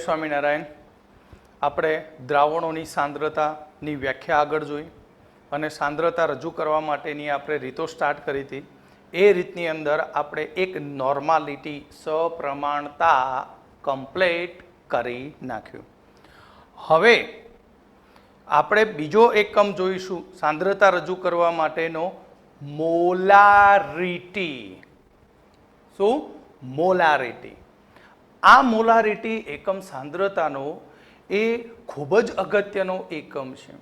સ્વામિનારાયણ. આપણે દ્રાવણોની સાંદ્રતાની વ્યાખ્યા આગળ જોઈ અને સાંદ્રતા રજૂ કરવા માટેની આપણે રીતો સ્ટાર્ટ કરી હતી. એ રીતની અંદર આપણે એક નોર્માલિટી સપ્રમાણતા કમ્પ્લીટ કરી નાખ્યું. હવે આપણે બીજો એકમ જોઈશું સાંદ્રતા રજૂ કરવા માટેનો, મોલારિટી. શું? મોલારિટી. આ મોલારિટી એકમ સાંદ્રતાનો એ ખૂબ જ અગત્યનો એકમ છે,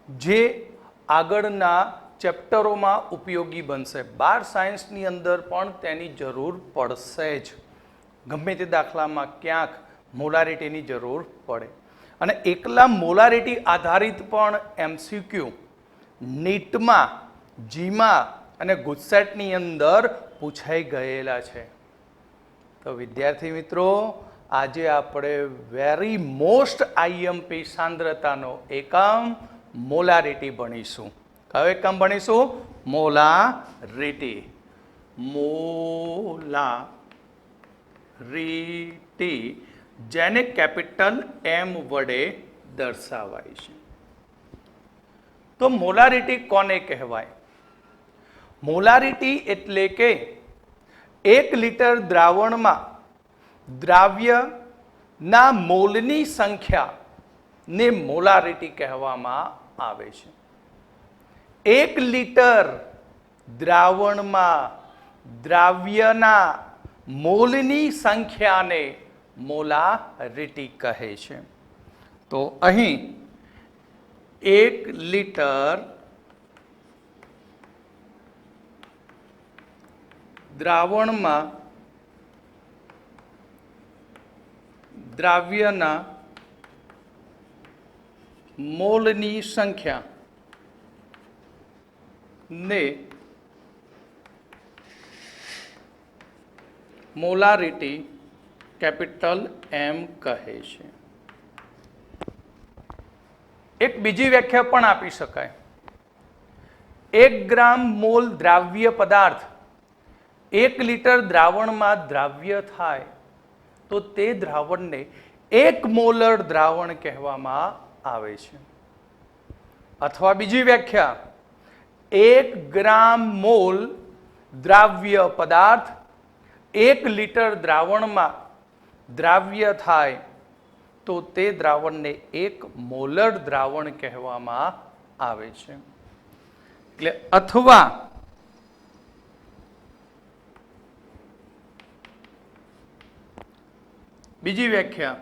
જે આગળના ચેપ્ટરોમાં ઉપયોગી બનશે. બાર સાયન્સની અંદર પણ તેની જરૂર પડશે જ. ગમે તે દાખલામાં ક્યાંક મોલારિટીની જરૂર પડે. અને એકલા મોલારિટી આધારિત પણ MCQ નીટમાં, જીમાં અને ગુજસેટની અંદર પૂછાઈ ગયેલા છે. તો વિદ્યાર્થી મિત્રો, આજે આપણે વેરી મોસ્ટ IMP સાંદ્રતાનો એકમ મોલારિટી ભણીશું. કયો એકમ ભણીશું? મોલારિટી. મોલારિટી, જેને કેપિટલ M વડે દર્શાવાય છે. તો મોલારિટી કોને કહેવાય? મોલારિટી એટલે કે 1 લિટર દ્રાવણમાં દ્રાવ્યના મોલની સંખ્યાને મોલારિટી કહેવામાં આવે છે. 1 લિટર દ્રાવણમાં દ્રાવ્યના મોલની સંખ્યાને મોલારિટી કહે છે. તો અહીં 1 લિટર દ્રાવણમાં દ્રાવ્યના મોલની સંખ્યા ને મોલારિટી કેપિટલ M કહે છે. એક બીજી વ્યાખ્યા પણ આપી શકાય. 1 ગ્રામ મોલ દ્રાવ્ય પદાર્થ 1 લિટર દ્રાવણમાં દ્રાવ્ય થાય તો તે દ્રાવણને 1 મોલર દ્રાવણ કહેવામાં આવે છે. અથવા બીજી વ્યાખ્યા, 1 ગ્રામ મોલ દ્રાવ્ય પદાર્થ 1 લિટર દ્રાવણમાં દ્રાવ્ય થાય તો તે દ્રાવણને 1 મોલર દ્રાવણ કહેવામાં આવે છે. એટલે અથવા બીજી વ્યાખ્યા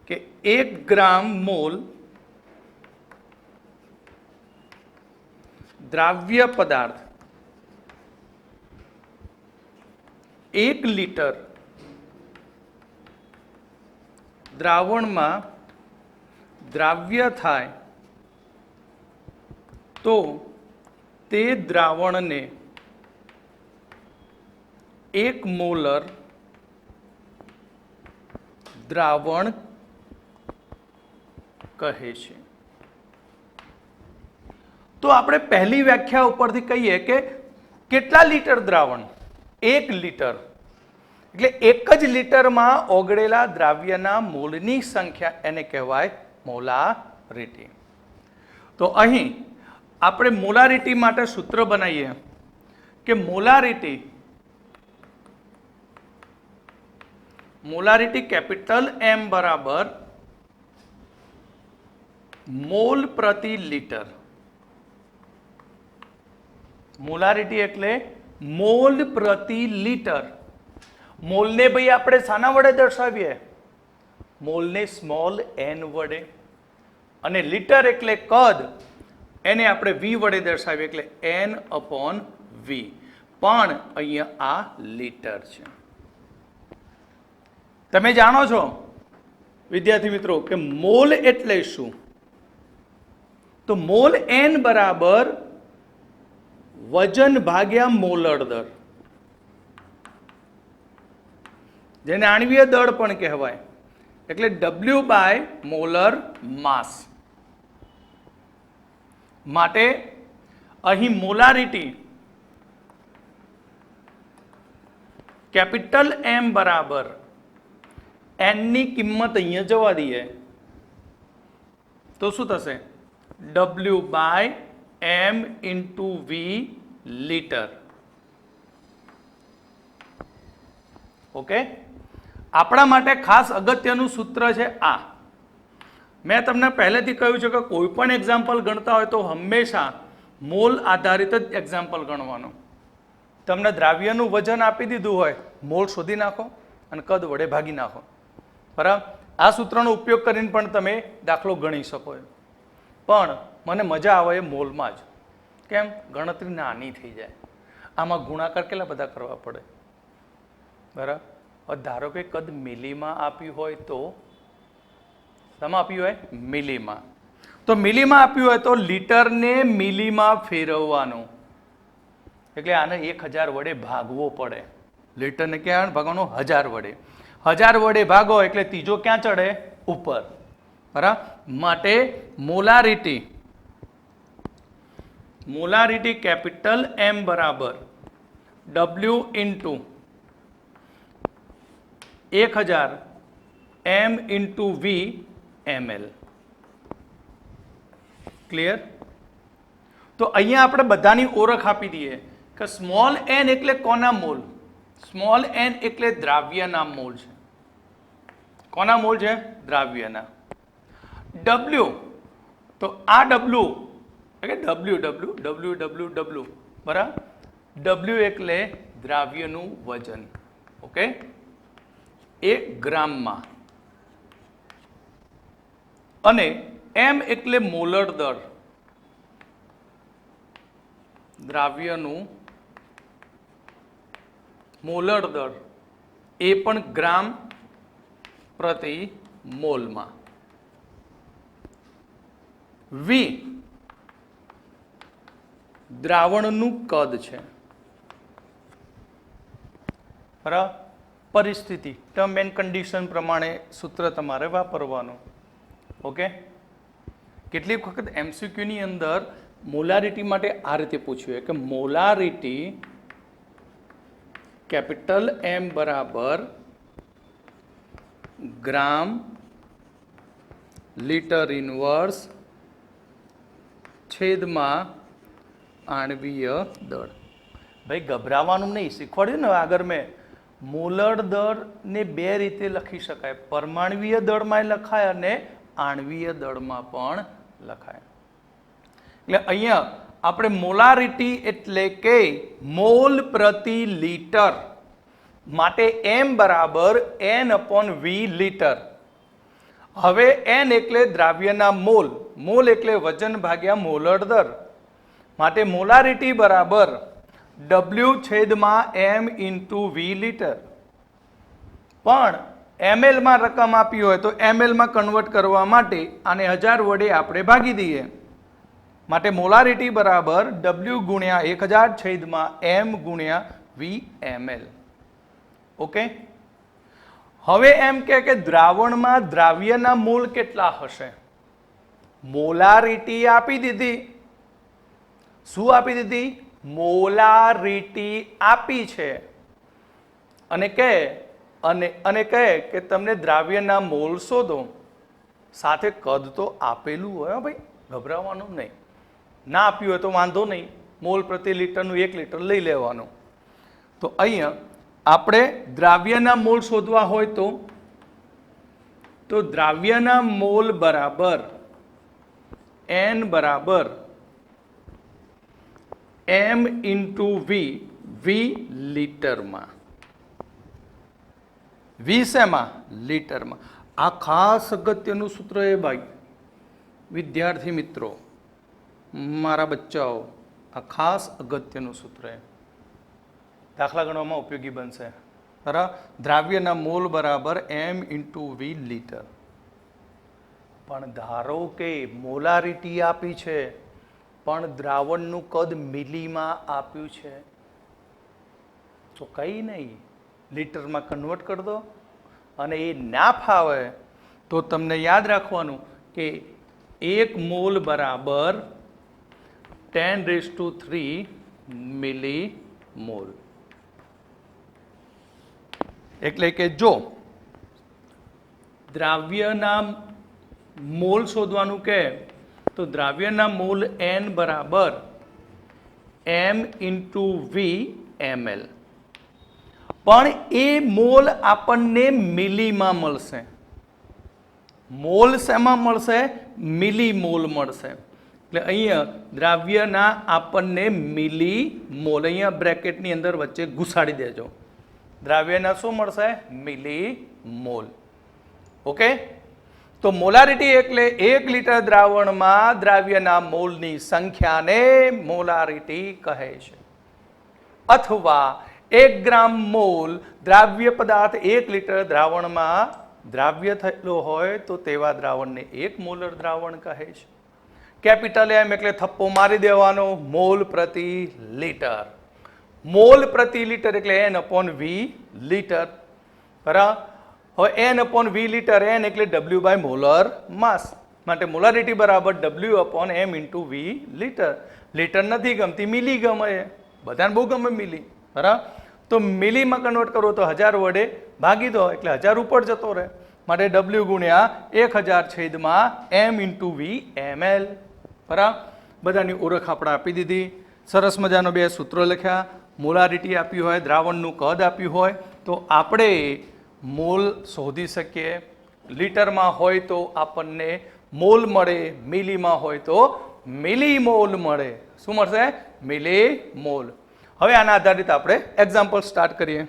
કે 1 ગ્રામ મોલ દ્રાવ્ય પદાર્થ 1 લિટર દ્રાવણમાં દ્રાવ્ય થાય તો તે દ્રાવણને 1 મોલર દ્રાવણ કહે છે. તો આપણે પહેલી વ્યાખ્યા ઉપરથી કહીએ કે કેટલા લિટર દ્રાવણ? 1 લિટર. એટલે 1 જ લિટરમાં ઓગળેલા દ્રાવ્યના મોલની સંખ્યા, એને કહેવાય મોલારિટી. તો અહીં આપણે મોલારિટી માટે સૂત્ર બનાવીએ કે મોલારિટી કેપિટલ M બરાબર મોલ પ્રતિ લિટર. મોલારિટી એટલે મોલ પ્રતિ લિટર. મોલને ભાઈ આપણે શાના વડે દર્શાવીએ? મોલને સ્મોલ n વડે. અને લિટર એટલે કદ, એને આપણે V વડે દર્શાવીએ એટલે N/V. પણ અહીંયા આ લિટર છે. તમે જાણો છો વિદ્યાર્થી મિત્રો કે મોલ એટલે શું? તો મોલ N બરાબર વજન ભાગ્યા મોલર દર, જેને આણ્વીય દળ પણ કહેવાય. એટલે W/મોલર માસ. માટે અહીં મોલારિટી કેપિટલ M બરાબર n ની કિંમત અહીંયા જવા દઈએ તો શું થશે? W/m/v litre. ઓકે, આપણા માટે ખાસ અગત્યનું સૂત્ર છે આ. મેં તમને પહેલેથી કહ્યું છે કે કોઈ પણ એક્ઝામ્પલ ગણતા હોય તો હંમેશા મોલ આધારિત જ એક્ઝામ્પલ ગણવાનું. તમને દ્રાવ્યનું વજન આપી દીધું હોય, મોલ શોધી નાખો અને કદ વડે ભાગી નાખો. બરાબર, આ સૂત્રનો ઉપયોગ કરીને પણ તમે દાખલો ગણી શકો. પણ મને મજા આવે એ મોલમાં જ. કેમ? ગણતરી નાની થઈ જાય. આમાં ગુણાકાર કેટલા બધા કરવા પડે. બરાબર, ધારો કે કદ મિલીમાં આપ્યું હોય તો શેમાં આપ્યું હોય? મિલીમાં. તો મિલીમાં આપ્યું હોય તો લીટરને મિલીમાં ફેરવવાનું, એટલે આને 1000 વડે ભાગવો પડે. લીટરને ક્યાં ભાગવાનું? 1000 વડે. 1000 વડે ભાગો એટલે ત્રીજો ક્યાં ચડે? ઉપર. બરાબર, માટે મોલારિટી કેપિટલ M બરાબર W into 1000 M into V ml. Clear? તો અહીંયા આપણે બધાની ઓળખ આપી દઈએ કે સ્મોલ n એટલે કોના મોલ? સ્મોલ n એટલે દ્રાવ્યના મોલ છે. કોના મોલ છે? દ્રાવ્યના. W, તો આ W એટલે W બરાબર. W એટલે દ્રાવ્યનું વજન. ઓકે, 1 ગ્રામમાં. અને M એટલે મોલર દર, દ્રાવ્યનું મોલર દર, એ પણ ગ્રામ પ્રતિ મોલમાં. V દ્રાવણનું કદ છે. બરાબર, પરિસ્થિતિ ટર્મ એન્ડ કન્ડિશન પ્રમાણે સૂત્ર તમારે વાપરવાનું. ઓકે, કેટલીક વખત MCQ ની અંદર મોલારિટી માટે આ રીતે પૂછ્યું કે મોલારિટી કેપિટલ M બરાબર ગ્રામ લીટર ઇનવર્સ છેદમાં આણ્વીય દળ. ભાઈ ગભરાવાનું નહીં, શીખવાડ્યું ને આગળ મેં. મોલર દળને 2 રીતે લખી શકાય, પરમાણ્વીય દળમાં લખાય અને આણ્વીય દળમાં પણ લખાય. એટલે અહીંયા આપણે મોલારિટી એટલે કે મોલ પ્રતિ લીટર માટે M બરાબર N/V લીટર. હવે N એટલે દ્રાવ્યના મોલ, મોલ એટલે વજન ભાગ્યા મોલર દર, માટે મોલારિટી બરાબર W/M ઇન્ટુ V લીટર. પણ ml માં રકમ આપી હોય તો ml માં કન્વર્ટ કરવા માટે આને 1000 વડે આપણે ભાગી દઈએ, માટે મોલારિટી બરાબર W ગુણ્યા 1000 છેદમાં M ગુણ્યા V ml. ઓકે, હવે એમ કે દ્રાવણમાં દ્રાવ્યના મોલ કેટલા હશે? મોલારિટી આપી દીધી. શું આપી દીધી? મોલારિટી આપી છે. અને કહે કે તમને દ્રાવ્યના મોલ શોધો. સાથે કદ તો આપેલું હોય ભાઈ, ગભરાવાનું નહીં. ના આપ્યું હોય તો વાંધો નહીં, મોલ પ્રતિ લીટરનું 1 લીટર લઈ લેવાનું. તો અહીંયા આપણે દ્રાવ્યના મોલ શોધવા હોય તો દ્રાવ્યના મોલ બરાબર N બરાબર M ઇન્ટુ V લીટરમાં. V શેમાં? લીટરમાં. આ ખાસ અગત્યનું સૂત્ર એ ભાઈ વિદ્યાર્થી મિત્રો, મારા બચ્ચાઓ, આ ખાસ અગત્યનું સૂત્ર એ દાખલા ગણવામાં ઉપયોગી બનશે. બરાબર, દ્રાવ્યના મોલ બરાબર M ઇન્ટુ V લીટર. પણ ધારો કે મોલારિટી આપી છે પણ દ્રાવણનું કદ મિલીમાં આપ્યું છે, તો કંઈ નહીં, લીટરમાં કન્વર્ટ કરી દો. અને એ ના ફાવે તો તમને યાદ રાખવાનું કે 1 મોલ બરાબર 10⁻³ મિલીમોલ. એટલે કે જો દ્રાવ્યના મોલ શોધવાનું કે તો દ્રાવ્યના મોલ n બરાબર m ઇન્ટુ વી ml, પણ એ મોલ આપણને મિલીમાં મળશે. મોલ શેમાં મળશે? મિલી મોલ મળશે. એટલે અહીંયા દ્રાવ્યના આપણને મિલી મોલ, અહીંયા બ્રેકેટની અંદર વચ્ચે ઘુસાડી દેજો. દ્રાવ્યના શું મળશે? મિલી મોલ. ઓકે, તો મોલારિટી એટલે 1 લીટર દ્રાવણમાં દ્રાવ્યના મોલની સંખ્યાને મોલારિટી કહે છે. અથવા 1 ગ્રામ મોલ દ્રાવ્ય પદાર્થ 1 લીટર દ્રાવણમાં દ્રાવ્ય થયેલો હોય તો તેવા દ્રાવણને 1 મોલર દ્રાવણ કહે છે. કેપિટલ M એટલે થપ્પો મારી દેવાનો, મોલ પ્રતિ લીટર. મોલ પ્રતિ લીટર એટલે n/v લીટર. બરાબર. હવે n/v લીટર, n એટલે W બાય મોલર માસ, માટે મોલારિટી બરાબર W/m into v litre. Litre નથી ગમતી, મિલી ગમે, બધાને બહુ ગમે મિલી. બરાબર. તો મિલીમાં કન્વર્ટ કરો તો 1000 વડે ભાગી દો એટલે 1000 ઉપર જતો રહે, માટે W ગુણ્યા 1000 છેદમાં m ઇન્ટુ v ml. બરાબર. બધાની ઓળખ આપણે આપી દીધી. સરસ મજાનો 2 સૂત્રો લખ્યા. મોલારિટી આપ્યું હોય, દ્રાવણનું કદ આપ્યું હોય તો આપણે મોલ શોધી શકીએ. લીટરમાં હોય તો આપણને મોલ મળે, મિલીમાં હોય તો મિલી મોલ મળે. શું મળશે? મિલી મોલ. હવે આના આધારિત આપણે એક્ઝામ્પલ સ્ટાર્ટ કરીએ.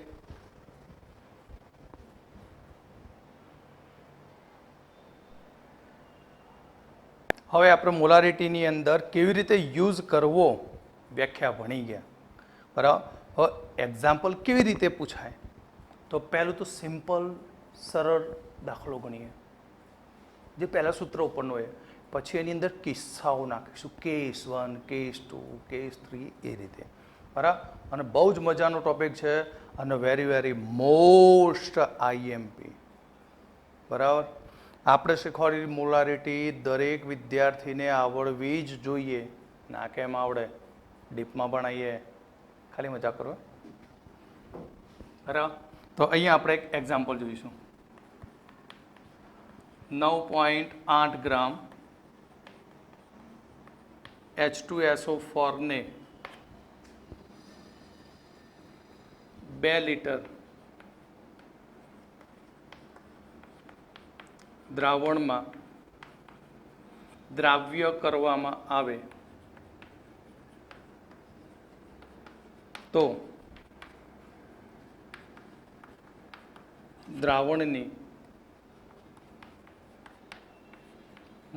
હવે આપણે મોલારિટીની અંદર કેવી રીતે યુઝ કરવો વ્યાખ્યા ભણી ગયા. બરાબર. હવે એક્ઝામ્પલ કેવી રીતે પૂછાય? તો પહેલું તો સિમ્પલ સરળ દાખલો ગણીએ, જે પહેલા સૂત્ર ઉપરનો હોય. પછી એની અંદર કિસ્સાઓ નાખીશું, કેસ 1, કેસ 2, કેસ 3, એ રીતે. બરાબર. અને બહુ જ મજાનો ટોપિક છે અને વેરી વેરી મોસ્ટ IMP. બરાબર. આપણે શીખવાડેલી મોલારિટી દરેક વિદ્યાર્થીને આવડવી જ જોઈએ. ના કેમ આવડે? ડીપમાં ભણાવીએ, ખાલી મજા કરો. બરાબર. તો અહીંયા આપણે એક એક્ઝામ્પલ જોઈશું. 9.8 ગ્રામ H2SO4 ને 2 લીટર દ્રાવણમાં દ્રાવ્ય કરવામાં આવે તો દ્રાવણની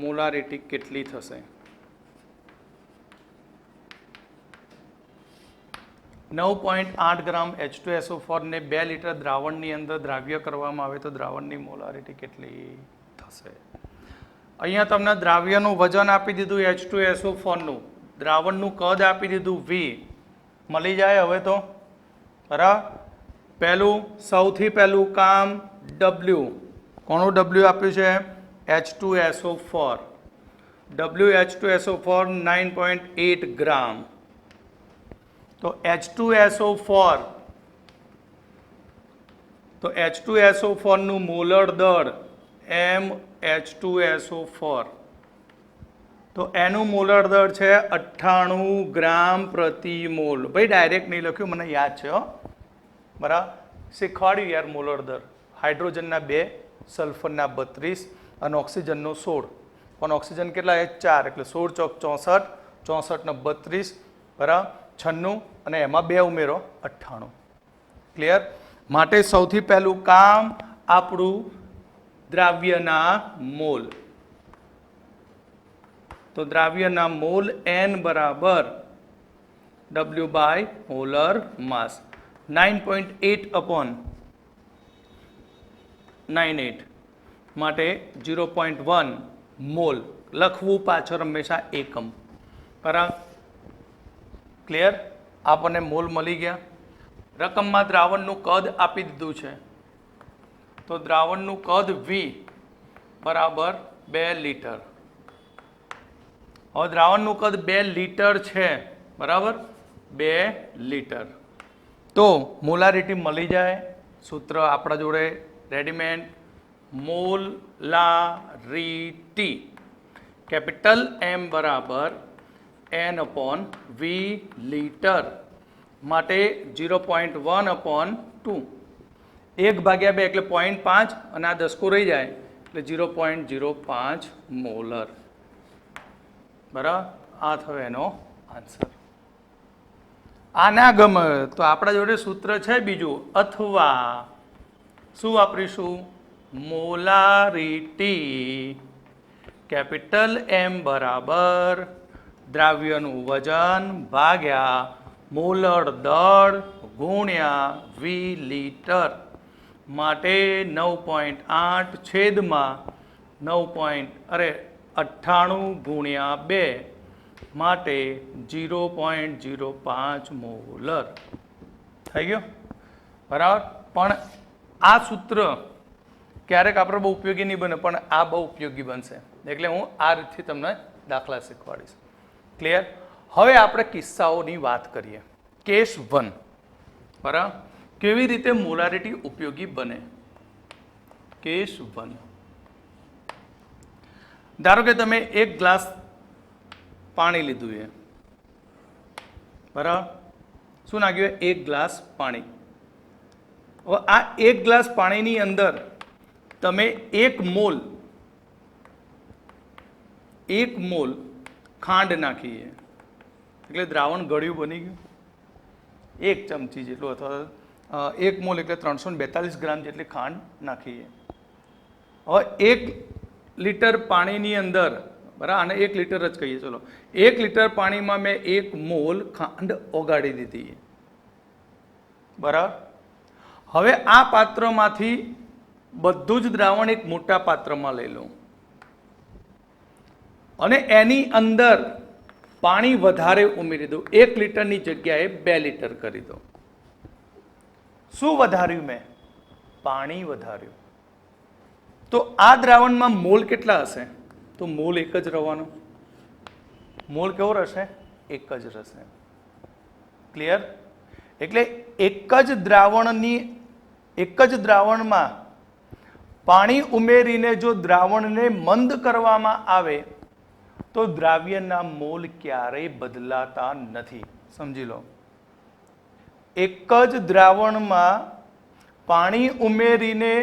મોલારિટી કેટલી થશે? 9.8 ગ્રામ H2SO4 ને 2 લીટર દ્રાવણની અંદર દ્રાવ્ય કરવામાં આવે તો દ્રાવણની મોલારિટી કેટલી થશે? અહીંયા તમને દ્રાવ્યનું વજન આપી દીધું H2SO4 નું, દ્રાવણનું કદ આપી દીધું V. મળી જાય હવે તો. બરાબર. સૌથી પહેલું કામ W. કોનું W આપ્યું છે? H2SO4. H2SO4 9.8 ગ્રામ. તો H2SO4 નું મોલર દળ MH2SO4, તો એનું મોલર દળ છે 98 ગ્રામ પ્રતિ મોલ. ભાઈ ડાયરેક્ટ નહીં લખ્યું, મને યાદ છે હો. બરાબર. શીખવાડ્યું યાર મોલર દર. હાઇડ્રોજનના 2, સલ્ફરના 32 અને ઓક્સિજનનો 16. પણ ઓક્સિજન કેટલા? 4, એટલે 16 ચોક 64, 64 ને 32, બરાબર 96, અને એમાં 2 ઉમેરો 98. ક્લિયર? માટે સૌથી પહેલું કામ આપણું દ્રાવ્યના મોલ. તો દ્રાવ્યના મોલ N બરાબર W બાય મોલર માસ. 9.8/98 માટે 0.1 મોલ લખવું પાછળ હંમેશા એકમ. બરાબર. ક્લિયર? આપણને મોલ મળી ગયા. રકમમાં દ્રાવણનું કદ આપી દીધું છે, તો દ્રાવણનું કદ V બરાબર 2 લીટર. હવે દ્રાવણનું કદ 2 લીટર છે, બરાબર 2 લીટર. તો મોલારિટી મળી જાય. સૂત્ર આપણા જોડે રેડીમેડ. મોલારિટી. કેપિટલ M બરાબર N/V લીટર માટે 0.1/2. 1/2 એટલે 0.5 અને આ દસકો રહી જાય એટલે 0.05 મોલર. બરાબર, આ થયો એનો આન્સર. આ ના ગમે તો આપણા જોડે સૂત્ર છે બીજું, અથવા શું વાપરીશું? મોલારિટી. કેપિટલ M બરાબર દ્રાવ્યનું વજન ભાગ્યા મોલર દળ ગુણ્યા V લીટર માટે 9.8 છેદમાં 9.98 ગુણ્યા 2 માટે 0.05 મોલર થઈ ગયો. બરાબર. પણ આ સૂત્ર ક્યારેક આપણે બહુ ઉપયોગી નહીં બને, પણ આ બહુ ઉપયોગી બનશે. એટલે હું આ રીતથી તમને દાખલા શીખવાડીશ. ક્લિયર? હવે આપણે કિસ્સાઓની વાત કરીએ. કેસ 1. બરાબર. કેવી રીતે મોલારિટી ઉપયોગી બને? કેસ 1. ધારો કે તમે 1 ગ્લાસ પાણી લીધું છે. બરાબર. શું નાખ્યું? 1 ગ્લાસ પાણી. હવે આ 1 ગ્લાસ પાણીની અંદર તમે 1 મોલ ખાંડ નાખી છે. એટલે દ્રાવણ ગળ્યું બની ગયું. 1 ચમચી જેટલું અથવા 1 મોલ એટલે 342 ગ્રામ જેટલી ખાંડ નાખી છે. હવે 1 લીટર પાણીની અંદર, બરાબર, આને 1 લીટર જ કહીએ, ચલો 1 લીટર પાણીમાં મેં 1 મોલ ખાંડ ઓગાળી દીધી છે. બરાબર. હવે આ પાત્રમાંથી બધું જ દ્રાવણ એક મોટા પાત્રમાં લઈ લઉં અને એની અંદર પાણી વધારે ઉમેરી દઉં. 1 લીટરની જગ્યાએ 2 લીટર કરી દો. શું વધાર્યું મેં? પાણી વધાર્યું. તો આ દ્રાવણમાં મોલ કેટલા હશે? તો મોલ એક જ રહેવાનો. મોલ કેવો રહેશે? એક જ રહેશે. ક્લિયર? એટલે એક જ દ્રાવણમાં પાણી ઉમેરીને જો દ્રાવણને મંદ કરવામાં આવે તો દ્રાવ્યના મોલ ક્યારેય બદલાતા નથી. સમજી લો. એક જ દ્રાવણમાં પાણી ઉમેરીને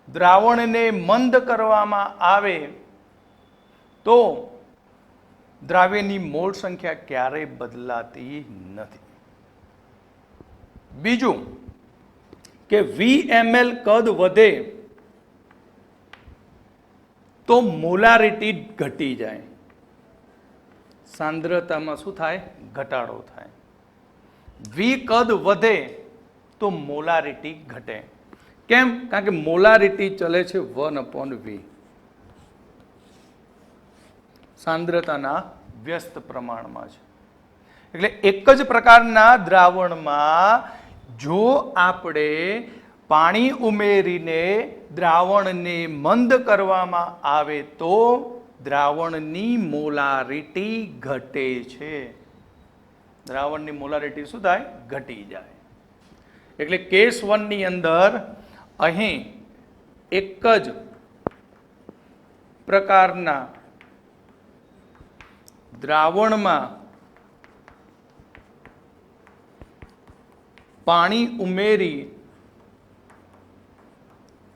દ્રાવણને મંદ કરવામાં આવે તો દ્રાવ્યની મોલ સંખ્યા ક્યારેય બદલાતી નથી. બીજું કે VML કદ વધે તો મોલારિટી ઘટી જાય. સાંદ્રતામાં શું થાય? ઘટાડો થાય. V કદ વધે તો મોલારિટી ઘટે. કેમ? કારણ કે મોલારિટી ચલે છે 1/V, સાંદ્રતાના વ્યસ્ત પ્રમાણમાં છે. એટલે એક જ પ્રકારના દ્રાવણમાં જો આપણે પાણી ઉમેરીને દ્રાવણને મંદ કરવામાં આવે તો દ્રાવણની મોલારિટી ઘટે છે. દ્રાવણની મોલારિટી શું થાય? ઘટી જાય. એટલે કેસ 1 ની અંદર અહીં એક જ પ્રકારના દ્રાવણમાં પાણી ઉમેરી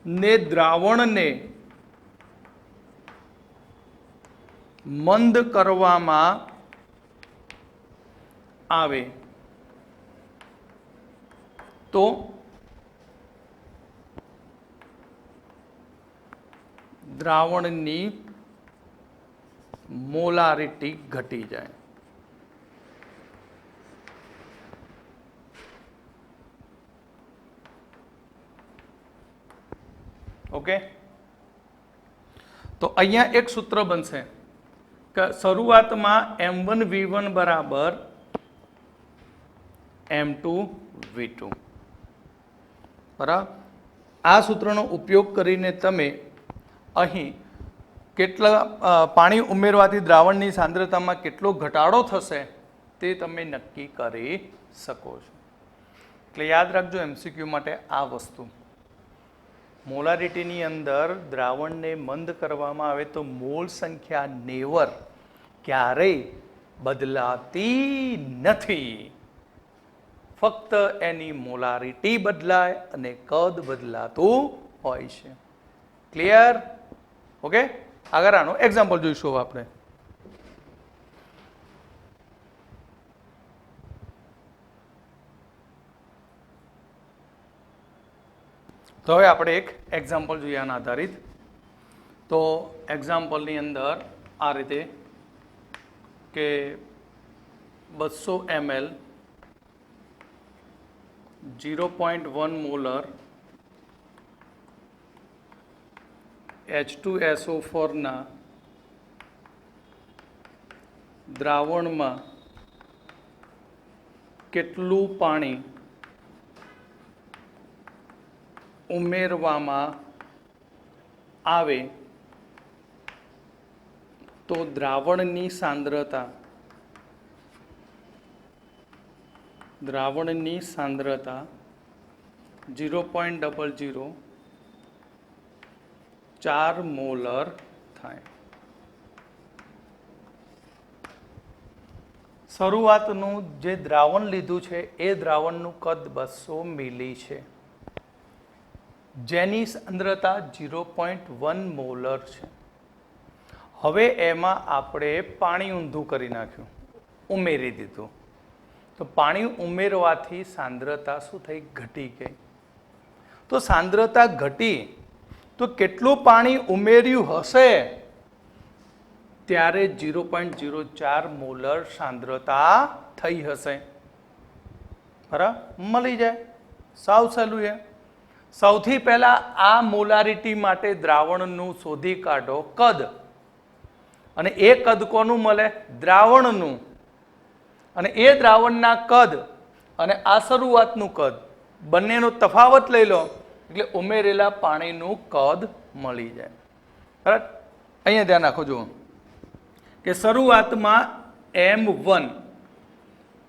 ને દ્રાવણને મંદ કરવામાં આવે તો દ્રાવણની મોલારિટી ઘટી જાય. ઓકે. તો અહીંયા એક સૂત્ર બનશે કે શરૂઆતમાં M1V1 બરાબર M2V2. બરાબર. આ સૂત્રનો ઉપયોગ કરીને તમે અહીં કેટલા પાણી ઉમેરવાથી દ્રાવણની સાંદ્રતામાં કેટલો ઘટાડો થશે તે તમે નક્કી કરી શકો છો. એટલે યાદ રાખજો MCQ માટે આ વસ્તુ. મોલારિટીની અંદર દ્રાવણને મંદ કરવામાં આવે તો મોલ સંખ્યા નેવર ક્યારેય બદલાતી નથી. ફક્ત એની મોલારિટી બદલાય અને કદ બદલાતું હોય છે. ક્લિયર? ઓકે, આગળ આનું એક્ઝામ્પલ જોઈશું આપણે. તો હવે આપણે એક એક્ઝામ્પલ જોઈએ આના આધારિત. તો એક્ઝામ્પલની અંદર આ રીતે કે 200 ml 0.1 મોલર H2SO4 ના દ્રાવણમાં કેટલું પાણી ઉમેરવામાં આવે તો દ્રાવણની સાંદ્રતા 0.004 મોલર થાય. શરૂઆતનું જે દ્રાવણ લીધું છે એ દ્રાવણનું કદ 200 મિલી છે, જેની સાંદ્રતા 0.1 મોલર છે. હવે એમાં આપણે પાણી ઊંધું કરી નાખ્યું, ઉમેરી દીધું. તો પાણી ઉમેરવાથી સાંદ્રતા શું થઈ? ઘટી ગઈ. તો સાંદ્રતા ઘટી તો કેટલું પાણી ઉમેર્યું હશે ત્યારે 0.04 મોલર સાંદ્રતા થઈ હશે. બરાબર? મળી જાય. સાવ સહેલું છે. સૌથી પહેલા આ મોલારિટી માટે દ્રાવણનું શોધી કાઢો કદ. અને એ કદ કોનું મળે? દ્રાવણનું. અને એ દ્રાવણના કદ અને આ શરૂઆતનું કદ બંનેનો તફાવત લઈ લો એટલે ઉમેરેલા પાણીનું કદ મળી જાય. બરાબર? અહીંયા ધ્યાન રાખો. જુઓ કે શરૂઆતમાં M1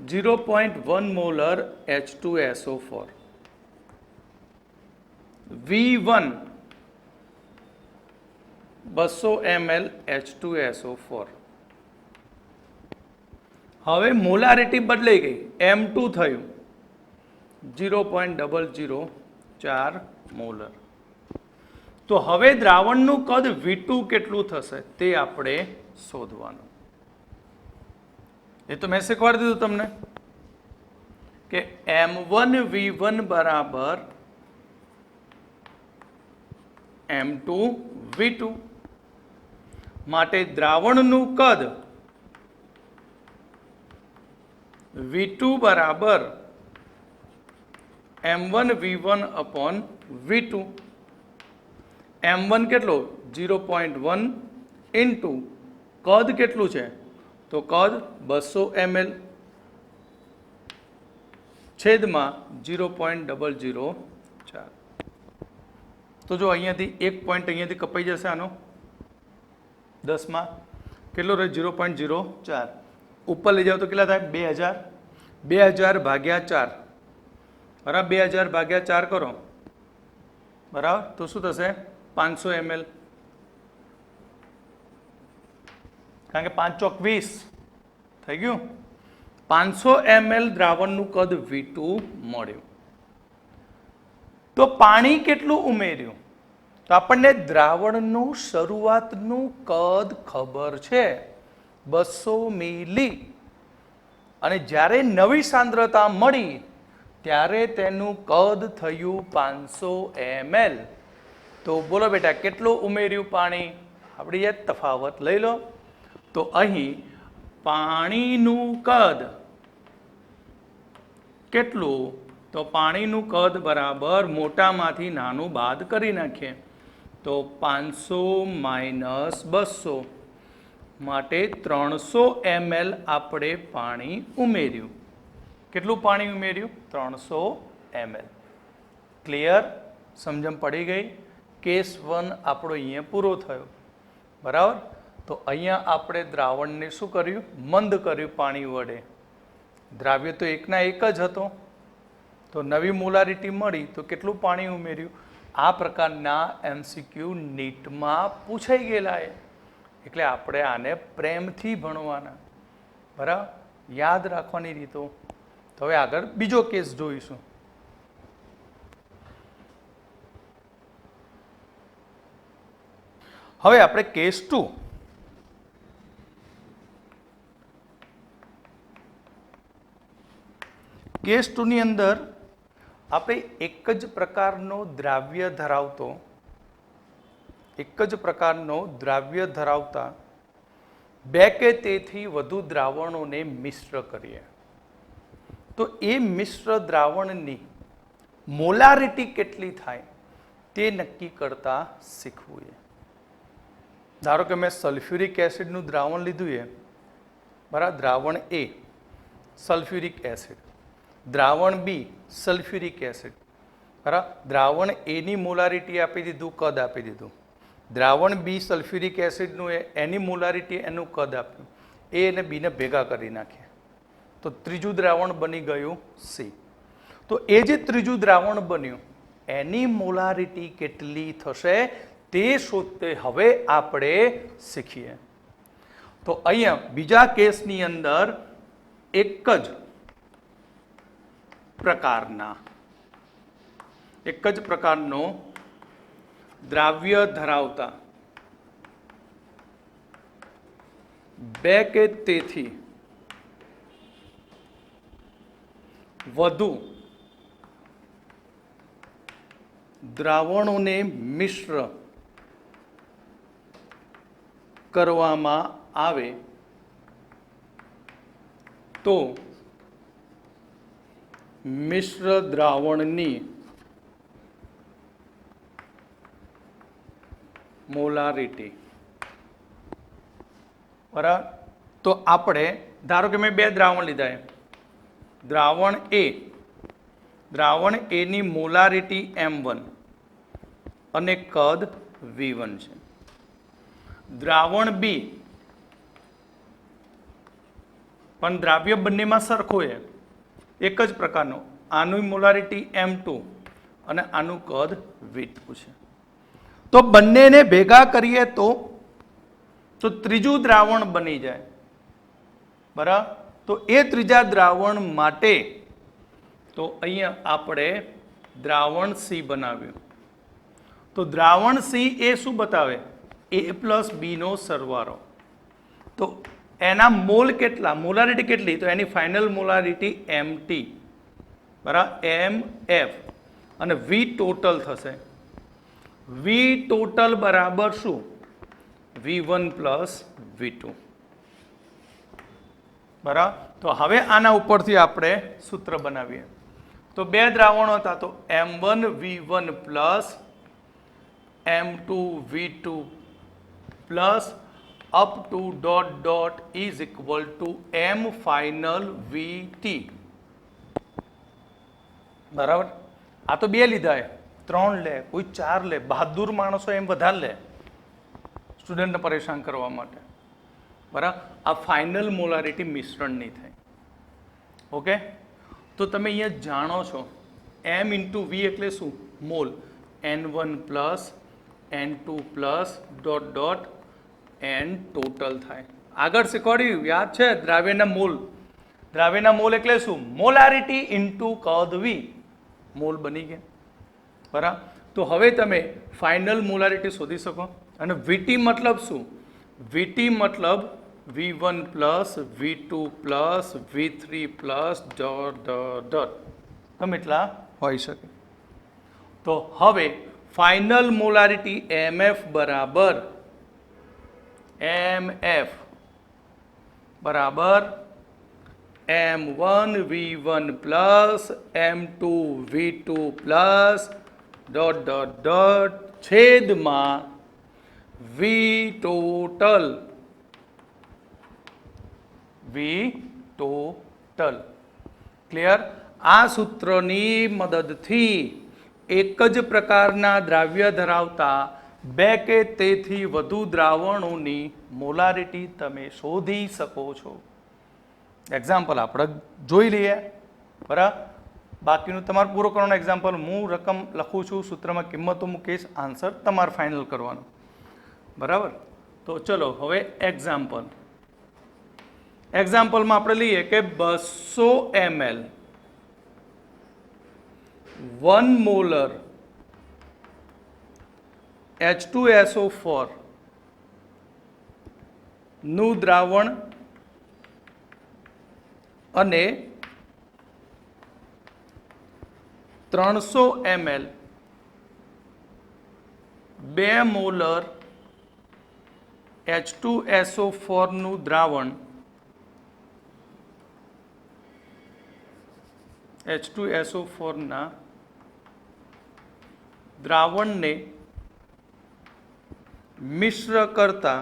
0.1 molar H2SO4, V1 200 ml H2SO4. હવે મોલારિટી બદલાઈ ગઈ, M2 થયું 0.004 મોલર. તો હવે દ્રાવણનું કદ V2 કેટલું થશે તે આપણે શોધવાનું. એ તો મેં શીખવાડી દીધું તમને કે M1 V1 બરાબર M2 V2. માટે દ્રાવણનું કદ V2 બરાબર M1 V1 upon V2. M1 કેટલો? 0.1 ઇન્ટુ કદ કેટલું છે? તો કદ 200 ml છેદમાં 0.004. તો જો અહીંયાથી એક પોઈન્ટ અહીંયાથી કપાઈ જશે આનો 10 માં કેટલો રહે? 0.04. ઉપર લઈ જાઓ તો કેટલા થાય? 2000. 2000 ભાગ્યા 4. બરાબર? 2000 ભાગ્યા 4 કરો. બરાબર? તો શું થશે? 500 ml. કારણ કે 5 ચોક 20 થઈ ગયું. 500 ml દ્રાવણનું કદ V2 મળ્યું. તો પાણી કેટલું ઉમેર્યું? તો આપણને દ્રાવણનું શરૂઆતનું કદ ખબર છે 200 મિલી. અને જ્યારે નવી સાંદ્રતા મળી ત્યારે તેનું કદ થયું 500 ml. તો બોલો બેટા કેટલું ઉમેર્યું પાણી? આપણે એ તફાવત લઈ લો. તો અહીં પાણીનું કદ કેટલું? તો પાણીનું કદ બરાબર મોટામાંથી નાનું બાદ કરી નાખીએ તો 500 માઇનસ 200 માટે 300 ml આપણે પાણી ઉમેર્યું. કેટલું પાણી ઉમેર્યું? 300 ml. ક્લિયર? સમજણ પડી ગઈ? કેસ 1 આપણો અહીંયા પૂરો થયો. બરાબર? તો અહીંયા આપણે દ્રાવણને શું કર્યું? મંદ કર્યું પાણી વડે. દ્રાવ્ય તો એકના એક જ હતો. તો નવી મોલારિટી મળી તો કેટલું પાણી ઉમેર્યું? આ પ્રકારના MCQ નીટમાં પૂછાઈ ગયેલા એટલે આપણે આને પ્રેમથી ભણવાના, બરાબર, યાદ રાખવાની રીતો. તો હવે આગળ બીજો કેસ જોઈશું. હવે આપણે કેસ 2. કેસ 2 ની અંદર આપણે એક જ પ્રકારનો દ્રાવ્ય ધરાવતા બે કે તેથી વધુ દ્રાવણોને મિશ્ર કરીએ તો એ મિશ્ર દ્રાવણની મોલારિટી કેટલી થાય તે નક્કી કરતા શીખવું. ધારો કે મેં સલ્ફ્યુરિક એસિડનું દ્રાવણ લીધું બરાબર, દ્રાવણ A સલ્ફ્યુરિક એસિડ, દ્રાવણ B સલ્ફ્યુરિક એસિડ, બરાબર. દ્રાવણ A ની મોલારિટી આપી દીધું, કદ આપી દીધું. દ્રાવણ B સલ્ફ્યુરિક એસિડનું એની મોલારિટી એનું કદ આપ્યું. A અને B ને ભેગા કરી નાખ્યા તો ત્રીજું દ્રાવણ બની ગયું C. તો એ જે ત્રીજું દ્રાવણ બન્યું એની મોલારિટી કેટલી થશે તે શોધતે હવે આપણે શીખીએ. તો અહીંયા બીજા કેસની અંદર એક જ પ્રકારનો દ્રાવ્ય ધરાવતા બે કે તેથી વધુ દ્રાવણોને મિશ્ર કરવામાં આવે તો મિશ્ર દ્રાવણની મોલારિટી, બરાબર. તો આપણે ધારો કે મેં બે દ્રાવણ લીધા, દ્રાવણ A ની મોલારિટી M1 અને કદ V1 છે. દ્રાવણ B પણ દ્રાવ્ય બંનેમાં સરખો એક જ પ્રકારનો, આનું મોલારિટી M2 અને આનું કદ V2 છે. તો બંનેને ભેગા કરીએ તો ત્રીજું દ્રાવણ બની જાય, બરાબર. તો એ ત્રીજા દ્રાવણ માટે તો અહીંયા આપણે દ્રાવણ C બનાવ્યું. તો દ્રાવણ C એ શું બતાવે? A પ્લસ B નો સરવાળો. તો એના મોલ કેટલા, મોલારિટી કેટલી? તો એની ફાઇનલ મોલારિટી MT, બરાબર, MF અને V ટોટલ થશે. V ટોટલ બરાબર શું? V1 પ્લસ V2, બરાબર. તો હવે આના ઉપરથી આપણે સૂત્ર બનાવીએ. તો બે દ્રાવણો હતા તો M1 V1 plus M2 V2 plus up to dot dot is equal two M final VT, બરાબર. આ તો બે લીધા, 3 લે, કોઈ 4 લે, બહાદુર માણસો એમ વધારે લે સ્ટુડન્ટને પરેશાન કરવા માટે, બરાબર. આ ફાઇનલ મોલારિટી મિશ્રણની થઈ. ઓકે, તો તમે અહીંયા જાણો છો M ઇન્ટુ V એટલે શું? Mall. N1 plus N2 plus dot dot N total થાય. આગળ શીખવાડ્યું, યાદ છે? દ્રાવ્યના મોલ એટલે શું? મોલારિટી ઇન્ટુ કદ V, મોલ બની ગયા, બરાબર. તો હવે તમે ફાઇનલ મોલારિટી શોધી શકો. અને VT મતલબ શું? VT મતલબ V1 plus V2 plus V3 plus dot dot dot, ગમે એટલા હોઈ શકે. તો હવે ફાઇનલ મોલારિટી MF બરાબર M1 V1 plus M2 V2 plus dot dot dot છેદમાં V ટોટલ. ક્લિયર? આ સૂત્રની મદદથી એક જ પ્રકારના દ્રાવ્ય ધરાવતા બે કે તેથી વધુ દ્રાવણોની મોલારિટી તમે શોધી શકો છો. એક્ઝામ્પલ આપણે જોઈ લઈએ, બરાબર. બાકીનું તમારે પૂરો કરવાનો એક્ઝામ્પલ હું રકમ લખું છું, સૂત્રમાં કિંમતો મૂકીશ, આન્સર તમારે ફાઇનલ કરવાનો. બરાબર. તો ચલો હવે એક્ઝામ્પલમાં આપણે લઈએ કે 200 ml 1 મોલર H2SO4 નું દ્રાવણ અને 300 ml 2 મોલર H2SO4 નું દ્રાવણ H2SO4 ના દ્રાવણને મિશ્ર કરતા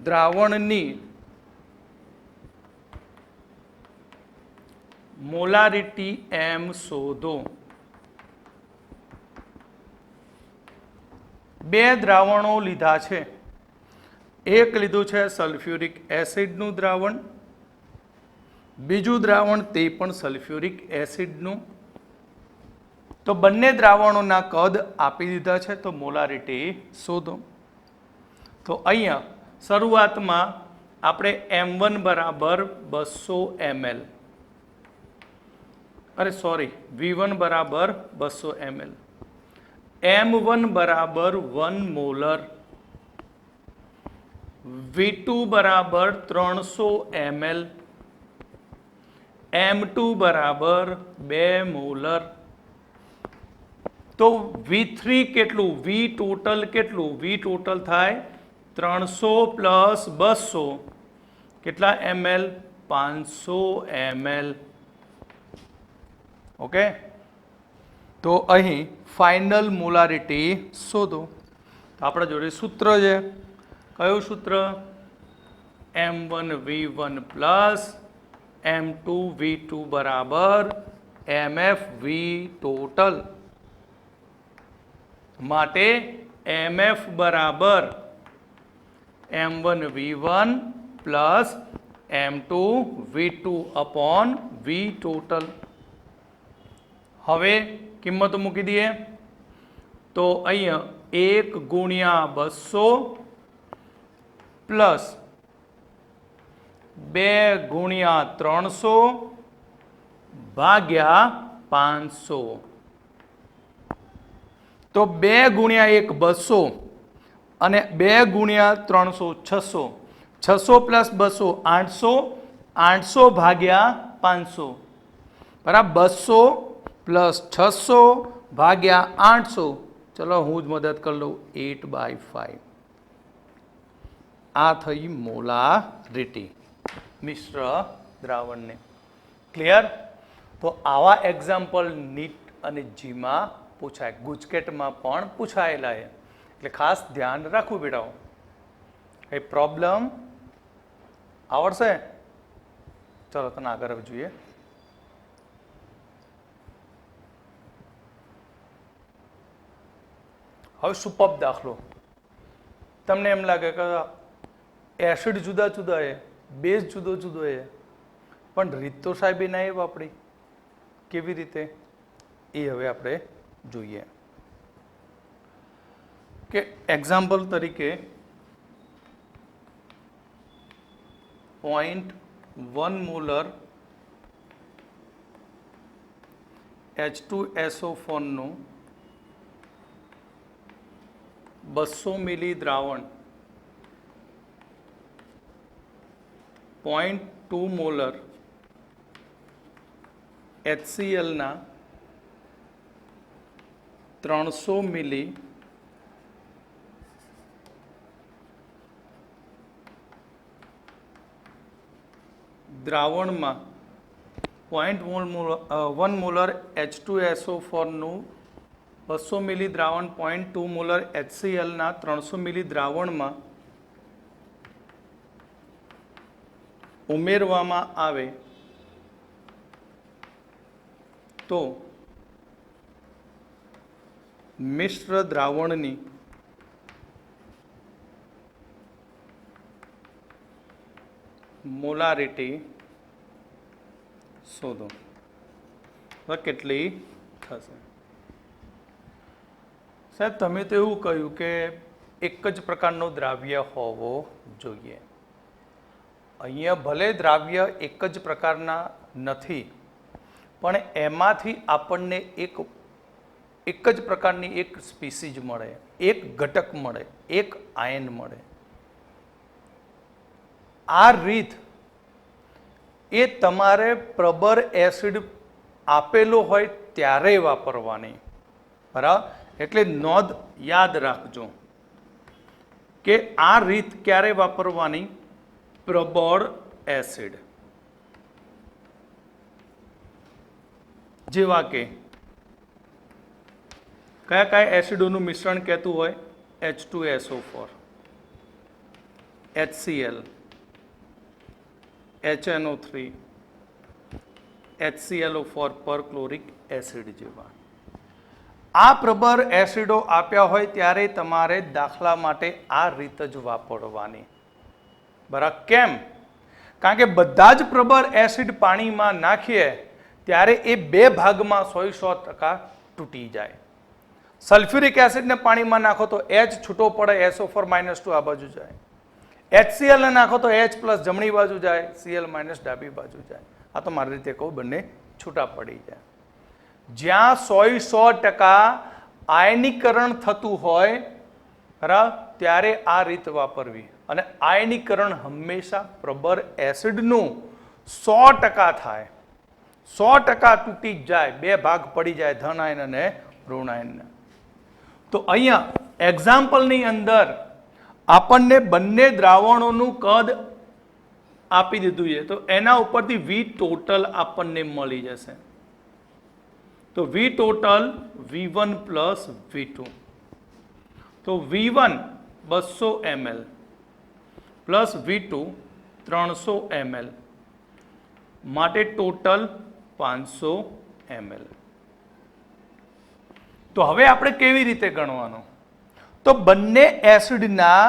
દ્રાવણની મોલારિટી M શોધો. બે દ્રાવણો લીધા છે. એક લીધું છે સલ્ફ્યુરિક એસિડનું દ્રાવણ, બીજું દ્રાવણ તે પણ સલ્ફ્યુરિક એસિડનું. તો બંને દ્રાવણોના કદ આપી દીધા છે, તો મોલારિટી શોધો. તો અહીંયા શરૂઆતમાં આપણે M1 બરાબર 200 ml, V1 બરાબર 200 ml, M1 બરાબર 1 મોલર, V2 બરાબર 300 ml, M2 બરાબર 2 મોલર. તો V3 કેટલું? V ટોટલ કેટલું? V ટોટલ થાય 300 પ્લસ 200 કેટલા ml? 500 ml. ઓકે. તો અહીં ફાઇનલ મોલારિટી શોધો. તો આપણા જોડે સૂત્ર છે. કયું સૂત્ર? M1 V1 plus M2 V2 બરાબર MF V ટોટલ. માટે MF બરાબર M1 V1 plus M2 V2 upon V total. હવે કિંમતો મૂકી દઈએ. તો અહીંયા 1 ગુણ્યા 200 પ્લસ 2 ગુણ્યા 300 ભાગ્યા 500. તો 2 ગુણ્યા 1 200 અને 2 ગુણ્યા 300 600. 600 પ્લસ 200 800. 800 ભાગ્યા 500 બરાબર 200 પ્લસ 600 ભાગ્યા 800. ચલો હું જ મદદ કરી લઉં. 8/5. આ થઈ મોલારિટી મિશ્ર દ્રાવણને. ક્લિયર? તો આવા એક્ઝામ્પલ નીટ અને જીમાં પૂછાય, ગુજકેટમાં પણ પૂછાયેલા છે. એટલે ખાસ ધ્યાન રાખવું બેટાઓ. કઈ પ્રોબ્લેમ આવડશે? ચલો તને આગળ જોઈએ. હવે સુપર દાખલો. તમને એમ લાગે કે એસિડ જુદા જુદા છે, બેઝ જુદો જુદો છે, પણ રીત તો સાહેબ ના એ વાપરી. કેવી રીતે એ હવે આપણે જોઈએ. કે એક્ઝામ્પલ તરીકે 0.1 મોલર H2SO4 નું 200 મિલી દ્રાવણ 0.2 મોલર HCl ના 300 મિલી દ્રાવણમાં 0.1 મોલર H2SO4 નું 200 મિલી દ્રાવણ 0.2 મોલર HCl ના 300 મિલી દ્રાવણમાં ઉમેરવામાં આવે તો મિશ્ર દ્રાવણની મોલારિટી શોધો તો કેટલી થશે? સાહેબ તમે તો એવું કહ્યું કે એક જ પ્રકારનો દ્રાવ્ય હોવો જોઈએ. અહીંયા ભલે દ્રાવ્ય એક જ પ્રકારના નથી, પણ એમાંથી આપણને એક જ પ્રકારની એક સ્પીસીઝ મળે, એક ઘટક મળે, એક આયન મળે. આ રીત એ તમારે પ્રબર એસિડ આપેલો હોય ત્યારે વાપરવાની. બરાબર? એટલે નોંધ યાદ રાખજો કે આ રીત ક્યારે વાપરવાની? પ્રબળ એસિડ. જેવા કે કયા કયા એસિડોનું મિશ્રણ કહેતું હોય? H2SO4, HCl, HNO3, HClO4 પરક્લોરિક acid જેવા. આ પ્રબર એસિડો આપ્યા હોય ત્યારે તમારે દાખલા માટે આ રીત જ વાપરવાની. બરાબર? કેમ? કારણ કે બધા જ પ્રબર એસિડ પાણીમાં નાખીએ ત્યારે એ બે ભાગમાં 100% તૂટી જાય. સલ્ફ્યુરિક એસિડને પાણીમાં નાખો તો H છૂટો પડે, SO4-2 આ બાજુ જાય. HCl ને નાખો તો H+ જમણી બાજુ જાય, Cl- ડાબી બાજુ જાય. આ તો મારી રીતે કહું, બંને છૂટા પડી જાય. જ્યાં 100% આયનીકરણ થતું હોય, બરાબર, ત્યારે આ રીત વાપરવી. અને આયનીકરણ હંમેશા પ્રબર એસિડનું 100% થાય. 100% તૂટી જ જાય, બે ભાગ પડી જાય, ધન આયન અને ઋણ આયન. તો અહીંયા એક્ઝામ્પલની અંદર આપણને બંને દ્રાવણોનું કદ આપી દીધું છે, તો એના ઉપરથી V ટોટલ આપણને મળી જશે. તો V total V1 plus V2. તો V1 200 ml plus V2 300 ml માટે ટોટલ 500 ml. તો હવે આપણે કેવી રીતે ગણવાનું? તો બંને એસિડના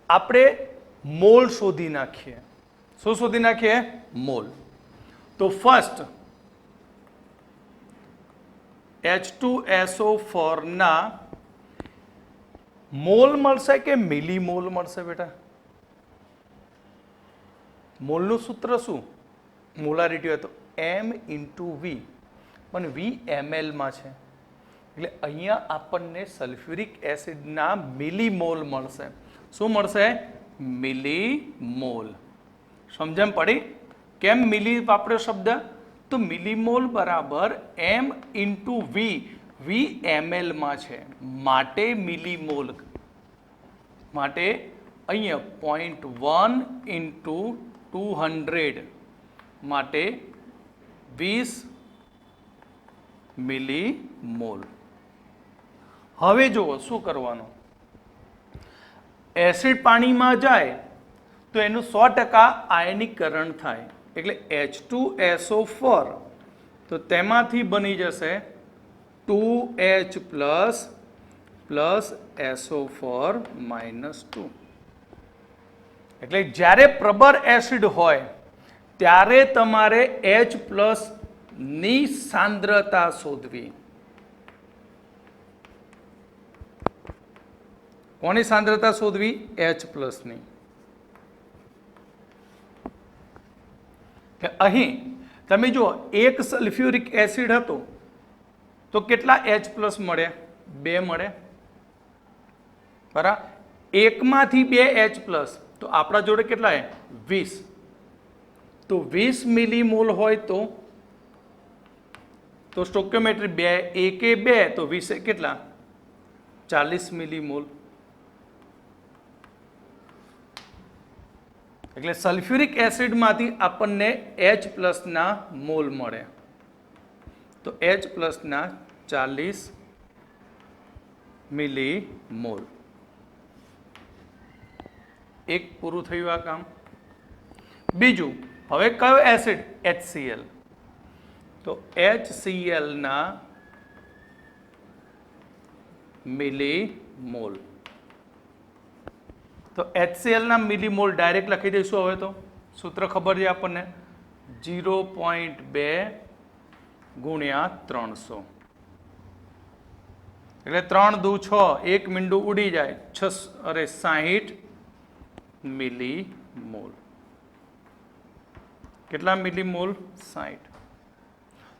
આપણે મોલ શોધી નાખીએ. શું શોધી નાખીએ? મોલ. તો ફર્સ્ટ H2SO4 ના મોલ મળશે કે મિલીમોલ મળશે બેટા? મોલનું સૂત્ર શું? મોલારિટી હોય તો m/V, પણ V ml માં છે. એટલે અહીંયા આપણને સલ્ફ્યુરિક એસિડના મિલીમોલ મળશે. શું મળશે? મિલીમોલ. સમજણ પડી? કેમ મિલી વાપર્યો શબ્દ? તો મિલીમોલ બરાબર m/V, V ml માં છે માટે મિલીમોલ. માટે અહીંયા 0.1 × 200 માટે 20 મિલીમોલ. હવે જુઓ શું કરવાનું. એસિડ પાણીમાં જાય તો એનું 100% આયનીકરણ થાય, એટલે H2SO4, તો તેમાંથી બની જશે 2H પ્લસ SO4-2. એટલે જ્યારે પ્રબર એસિડ હોય ત્યારે તમારે H+ ની સાંદ્રતા શોધવી. કોની સાંદ્રતા શોધવી? H+ ની. અહીં તમે જુઓ, એક સલ્ફ્યુરિક એસિડ હતો તો કેટલા H+ મળ્યા? 2 મળે. બરાબર? એકમાંથી 2 H+, તો આપણા જોડે કેટલા? 20. તો 20 મિલીમોલ હોય તો સ્ટોઇકિયોમેટ્રી 2, 1 2, તો 20 કેટલા? 40 મિલીમોલ. એટલે સલ્ફ્યુરિક એસિડમાંથી આપણને H+ ના મોલ મળે. તો H+ ના 40 મિલીમોલ. એક પૂરું થયું આ કામ. બીજું, હવે કયો એસિડ? HCl. તો HCl ના મિલીમોલ. તો HCl ના મિલીમોલ ડાયરેક્ટ લખી દઈશું. હવે તો સૂત્ર ખબર છે આપણને. 0.2 ગુણ્યા 300 એટલે 3 દુ 6 એક મીંડું ઉડી જાય 60 મિલીમોલ. કેટલા મિલીમોલ? 60.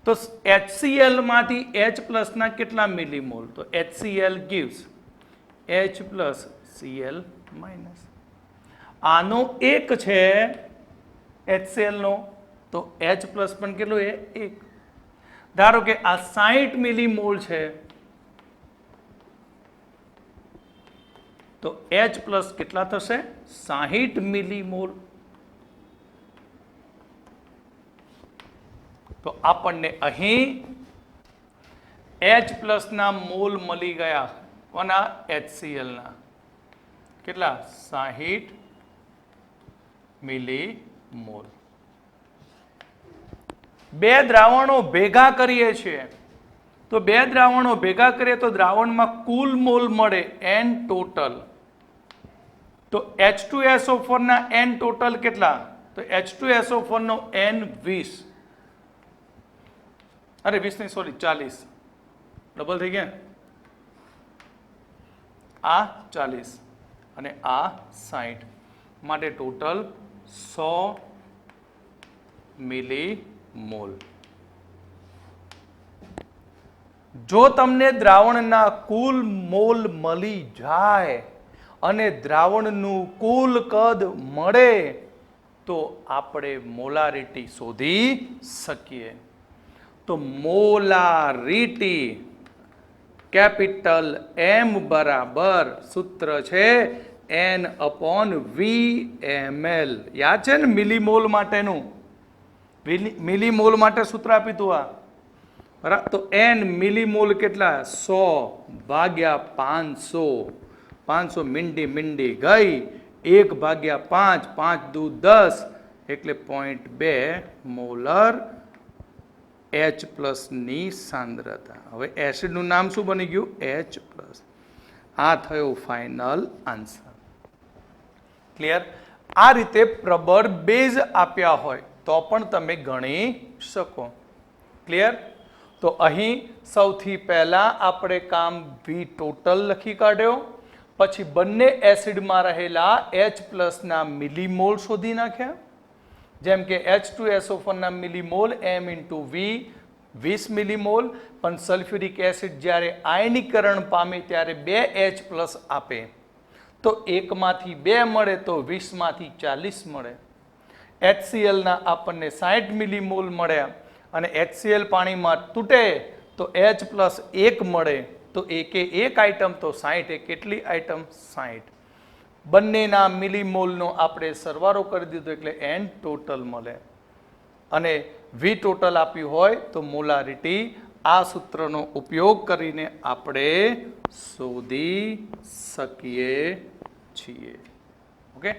તો HCl માંથી H પ્લસ ના કેટલા મિલીમોલ? તો HCl gives H plus Cl minus. આનો એક છે HCl નો, તો H પ્લસ પણ કેટલું એ 1. ધારો કે આ 60 મિલીમોલ છે, તો H પ્લસ કેટલા થશે? 60 મિલીમોલ. તો આપણને અહીં H પ્લસ ના મોલ મળી ગયા. કોના? HCl ના. કેટલા? 60 મિલીમોલ. બે દ્રાવણો ભેગા કરીએ છીએ, તો બે દ્રાવણો ભેગા કરીએ તો દ્રાવણમાં કુલ મોલ મળે N ટોટલ. તો H2SO4 ના N ટોટલ કેટલા? તો H2SO4 નો N 20. અરે 20 નહીં, સોરી 40. ડબલ થઈ ગયા. આ 40 અને આ 60 માટે ટોટલ 100 મિલીમોલ. જો તમને દ્રાવણના કુલ મોલ મળી જાય અને દ્રાવણનું કુલ કદ મળે તો આપણે મોલારિટી શોધી શકીએ. તો મોલારિટી કેપિટલ M બરાબર સૂત્ર છે N/VmL. યાદ છે ને મિલીમોલ માટેનું? મિલીમોલ માટે સૂત્ર આપ્યું હતું આ, બરાબર? તો N મિલીમોલ કેટલા? 100 ભાગ્યા 500. 500 મીંડી ગઈ, 1/5, 5 દુ 10 એટલે 0.2 મોલર H પ્લસ ની સાંદ્રતા. હવે એસિડનું નામ શું બની ગયું? H plus. આ થયો ફાઇનલ આન્સર. ક્લિયર? આ રીતે પ્રબળ બેઝ આપ્યા હોય તો પણ તમે ગણી શકો. ક્લિયર? તો અહીં સૌથી પહેલા આપણે કામ V ટોટલ લખી કાઢ્યો, પછી બંને એસિડમાં રહેલા H પ્લસ ના મિલીમોલ શોધી નાખ્યા. જેમ કે H2SO4 ના મિલીમોલ M × V 20 મિલીમોલ, પણ સલ્ફ્યુરિક એસિડ જ્યારે આયનીકરણ પામે ત્યારે 2 H પ્લસ આપે, તો 1 માંથી 2 મળે તો 20 માંથી 40 મળે. HCl ના આપણને 60 મિલીમોલ મળ્યા અને HCl પાણીમાં તૂટે તો H પ્લસ 1 મળે, તો એકે એક આઇટમ, તો 60 એ કેટલી આઇટમ? 60. બંનેના મિલીમોલનો આપણે સરવાળો કરી દીધો એટલે N ટોટલ મળે. અને V ટોટલ આપ્યું હોય તો મોલારિટી આ સૂત્રનો ઉપયોગ કરીને આપણે શોધી શકીએ છીએ. ઓકે?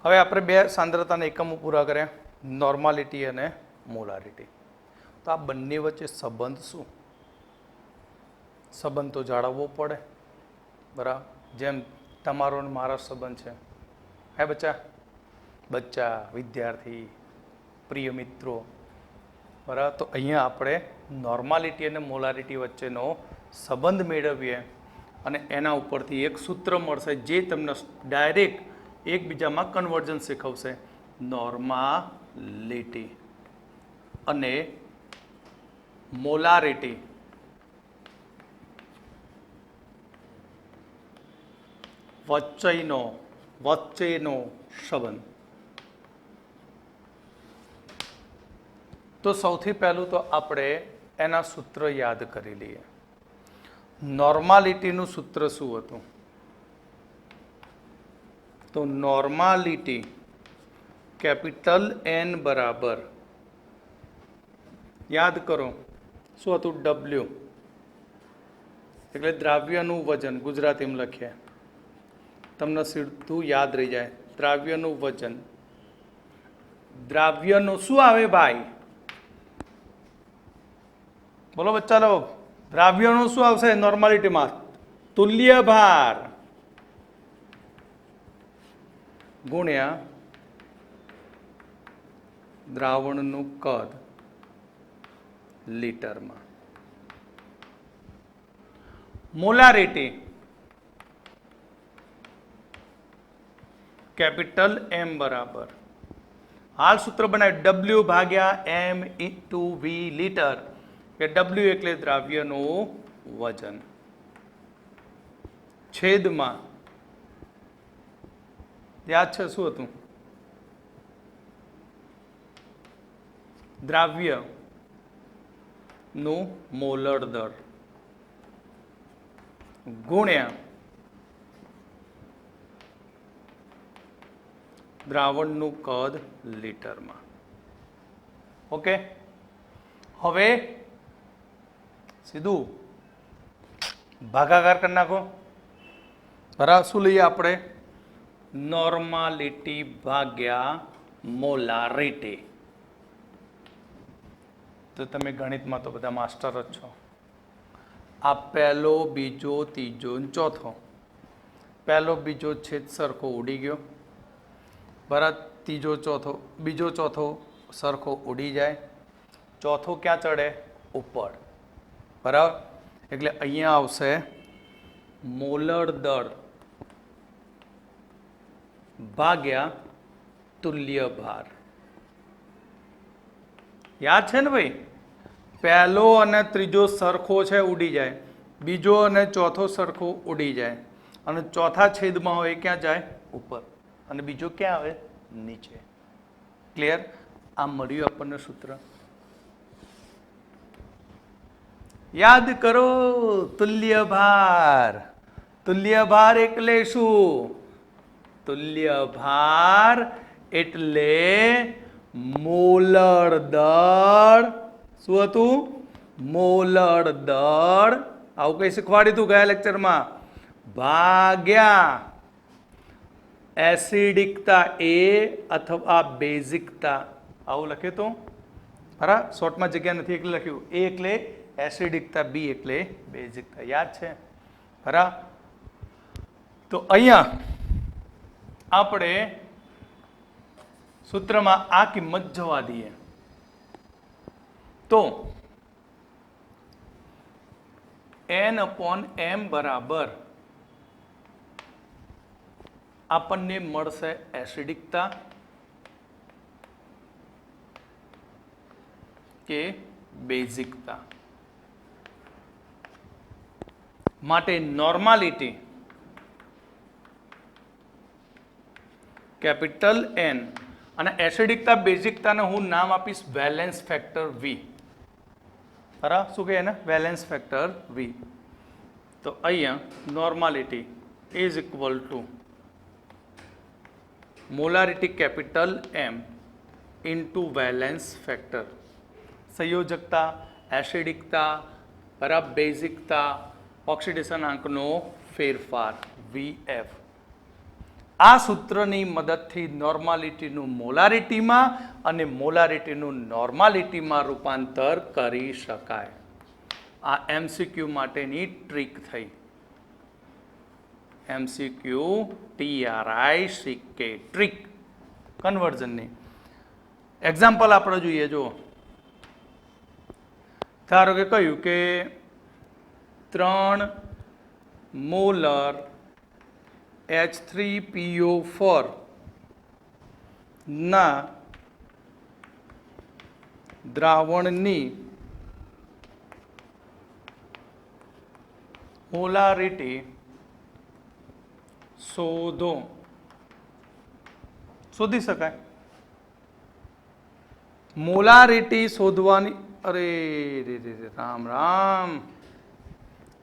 હવે આપણે બે સાંદ્રતાના એકમો પૂરા કર્યા, નોર્માલિટી અને મોલારિટી. તો આ બંને વચ્ચે સંબંધ શું? સંબંધ તો જાળવવો પડે, બરાબર? જેમ તમારો અને મારો સંબંધ છે. હે બચ્ચા, વિદ્યાર્થી, પ્રિય મિત્રો, બરાબર? તો અહીંયા આપણે નોર્માલિટી અને મોલારિટી વચ્ચેનો સંબંધ મેળવીએ અને એના ઉપરથી એક સૂત્ર મળશે જે તમને ડાયરેક્ટ એકબીજામાં કન્વર્જન શીખવશે. નોર્માલિટી અને મોલારિટી વચ્ચેનો સંબંધ. તો સૌથી પહેલું તો આપણે એના સૂત્ર યાદ કરી લઈએ. નોર્માલિટીનું સૂત્ર શું હતું? તો નોર્માલિટી કેપિટલ N બરાબર, યાદ કરો શું હતું? W એટલે દ્રાવ્યનું વજન. ગુજરાતીમાં લખીએ તમને સીધું યાદ રહી જાય. દ્રાવ્યનું વજન. દ્રાવ્યનું શું આવે ભાઈ? બોલો બચ્ચા લો, દ્રાવ્યનું શું આવશે નોર્માલિટીમાં? તુલ્ય ભાર ગુણ્યા દ્રાવણનું કદ લીટરમાં. મોલારિટી કેપિટલ M બરાબર, હાલ સૂત્ર બનાવ્યું W ભાગ્યા M ઇન્ટુ V લીટર, કે W એટલે દ્રાવ્યનું વજન, છેદમાં યાદ છે શું હતું? દ્રાવ્ય નું મોલર દર ગુણ્યા દ્રાવણનું કદ લીટરમાં. ઓકે, હવે સીધું ભાગાકાર કરી નાખો. બરાબર, શું લઈએ આપણે? નોર્માલિટી ભાગ્યા મોલારિટી. તો તમે ગણિતમાં તો બધા માસ્ટર જ છો. આ પહેલો, બીજો, ત્રીજો ને ચોથો. પહેલો બીજો છેદ સરખો ઉડી ગયો, બરાબર. ત્રીજો ચોથો, બીજો ચોથો સરખો ઉડી જાય, ચોથો ક્યાં ચડે? ઉપર, બરાબર. એટલે અહીંયા આવશે મોલર દર ભાગ્યા તુલ્ય ભાર. યાદ છે ને ભાઈ? પહેલો અને ત્રીજો સરખો છે, ઉડી જાય. બીજો અને ચોથો સરખો ઉડી જાય, અને ચોથા છેદમાં હોય ક્યાં જાય? ઉપર, અને બીજો ક્યાં આવે? નીચે. ક્લિયર? આ મળ્યું આપણને સૂત્ર. યાદ કરો, તુલ્ય ભાર. તુલ્ય ભાર એટલે શું? તુલ્ય ભાર એટલે મોલર દળ. શું હતું? મોલર દળ. આવું કઈ શીખવાડ્યું હતું ગયા લેક્ચરમાં? ભાગ્યા એસિડિકતા A અથવા બેઝિકતા. આવું લખ્યું હતું, બરાબર. શોર્ટમાં જગ્યા નથી એટલે લખ્યું. A એટલે એસિડિકતા, B એટલે બેઝિકતા. યાદ છે? બરાબર. તો અહીંયા આપણે સૂત્રમાં આ કિંમત જવા દઈએ તો N/M બરાબર આપણને મળશે એસિડિકતા કે બેઝિકતા. માટે નોર્માલિટી કેપિટલ N, અને એસિડિકતા બેઝિકતાને હું નામ આપીશ વેલેન્સ ફેક્ટર V. બરાબર, શું કહે એને? Valence factor V. તો અહીંયા normality is equal to molarity capital M into valence factor. સંયોજકતા, એસિડિકતા, બરાબર, બેઝિકતા, ઓક્સિડેશન આંકનો ફેરફાર VF. આ સૂત્રની મદદથી નોર્માલિટીનું મોલારિટીમાં અને મોલારિટીનું નોર્માલિટીમાં રૂપાંતર કરી શકાય. આ MCQ માટેની ટ્રીક થઈ. MCQ TRICK ટ્રીક કન્વર્ઝનની. એક્ઝામ્પલ આપણે જોઈએ. જો ધારો કે કહ્યું કે 3 મોલર H3PO4 ના દ્રાવણની મોલારિટી શોધો. શોધી શકાય? મોલારિટી શોધવાની, અરે રામ રામ,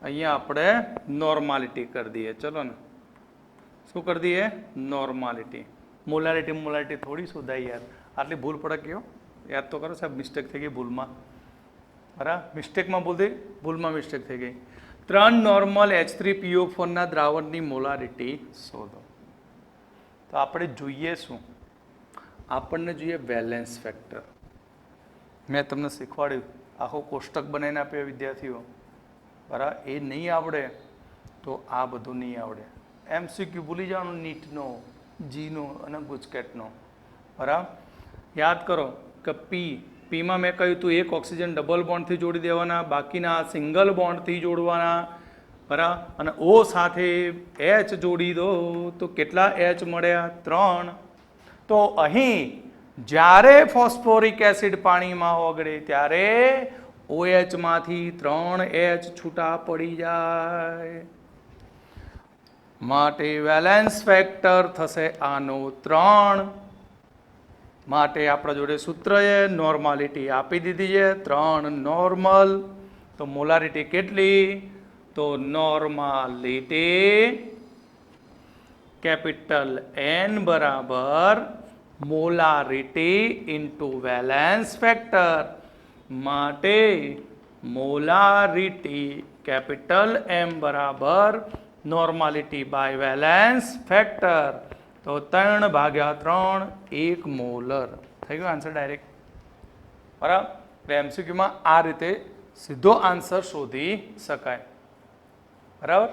અહીંયા આપણે નોર્માલિટી કરી દઈએ. ચલો ને, શું કરી દઈએ? નોર્માલિટી. મોલારિટી થોડી શોધાય યાર. આટલી ભૂલ પડે કયો? યાદ તો કરો સાહેબ, મિસ્ટેક થઈ ગઈ ભૂલમાં. બરાબર, મિસ્ટેકમાં ભૂલ થઈ, ભૂલમાં મિસ્ટેક થઈ ગઈ. 3 નોર્મલ H3PO4 ના દ્રાવણની મોલારિટી શોધો. તો આપણે જોઈએ શું? આપણને જોઈએ વેલેન્સ ફેક્ટર. મેં તમને શીખવાડ્યું, આખો કોષ્ટક બનાવીને આપ્યો વિદ્યાર્થીઓ. બરાબર, એ નહીં આવડે તો આ બધું નહીં આવડે. MCQ ભૂલી જવાનું, નીટનો, જીનો અને ગુજકેટનો. બરાબર, યાદ કરો કે પીમાં મેં કહ્યું હતું એક ઓક્સિજન ડબલ બોન્ડથી જોડી દેવાના, બાકીના સિંગલ બોન્ડથી જોડવાના. બરાબર, અને O સાથે H જોડી દો તો કેટલા H મળ્યા? 3. તો અહીં જ્યારે ફોસ્ફોરિક એસિડ પાણીમાં ઓગળે ત્યારે OH માંથી 3 H છૂટા પડી જાય. માટે વેલેન્સ ફેક્ટર થશે આનો 3. માટે આપણા જોડે સૂત્ર છે, નોર્માલિટી આપી દીધી છે 3 નોર્મલ. તો મોલારિટી કેટલી? તો નોર્માલિટી કેપિટલ N બરાબર મોલારિટી ઇન્ટુ વેલેન્સ ફેક્ટર. માટે મોલારિટી કેપિટલ M બરાબર નોર્માલિટી બાય વેલેન્સ ફેક્ટર. તો 3/3 1 મોલર થઈ ગયો આન્સર ડાયરેક્ટ. બરાબર, એટલે MCQ માં આ રીતે સીધો આન્સર શોધી શકાય. બરાબર.